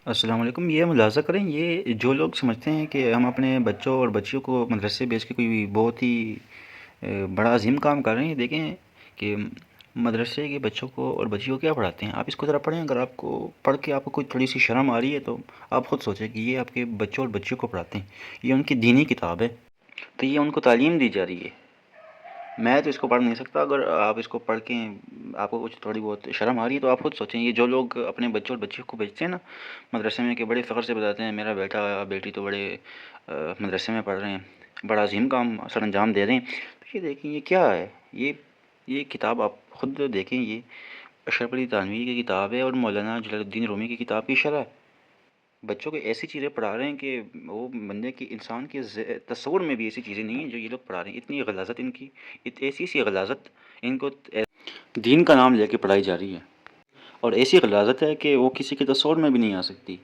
السلام علیکم۔ یہ ملاحظہ کریں، یہ جو لوگ سمجھتے ہیں کہ ہم اپنے بچوں اور بچیوں کو مدرسے بھیج کے کوئی بہت ہی بڑا عظیم کام کر رہے ہیں، دیکھیں کہ مدرسے کے بچوں کو اور بچیوں کو کیا پڑھاتے ہیں۔ آپ اس کو ذرا پڑھیں، اگر آپ کو پڑھ کے آپ کو کوئی تھوڑی سی شرم آ رہی ہے تو آپ خود سوچیں کہ یہ آپ کے بچوں اور بچیوں کو پڑھاتے ہیں، یہ ان کی دینی کتاب ہے، تو یہ ان کو تعلیم دی جا رہی ہے۔ میں تو اس کو پڑھ نہیں سکتا، اگر آپ اس کو پڑھ کے آپ کو کچھ تھوڑی بہت شرم آ رہی ہے تو آپ خود سوچیں۔ یہ جو لوگ اپنے بچوں اور بچیوں کو بھیجتے ہیں نا مدرسے میں، کہ بڑے فخر سے بتاتے ہیں میرا بیٹا بیٹی تو بڑے مدرسے میں پڑھ رہے ہیں، بڑا عظیم کام سر انجام دے رہے ہیں، تو یہ دیکھیں یہ کیا ہے، یہ کتاب آپ خود دیکھیں، یہ اشرف علی تھانوی کی کتاب ہے اور مولانا جلال الدین رومی کی کتاب کی شرح ہے۔ بچوں کو ایسی چیزیں پڑھا رہے ہیں کہ وہ بندے کی انسان کے تصور میں بھی ایسی چیزیں نہیں ہیں جو یہ لوگ پڑھا رہے ہیں۔ اتنی غلاظت ان کی، ایسی سی غلاظت ان کو دین کا نام لے کے پڑھائی جا رہی ہے، اور ایسی غلاظت ہے کہ وہ کسی کے تصور میں بھی نہیں آ سکتی۔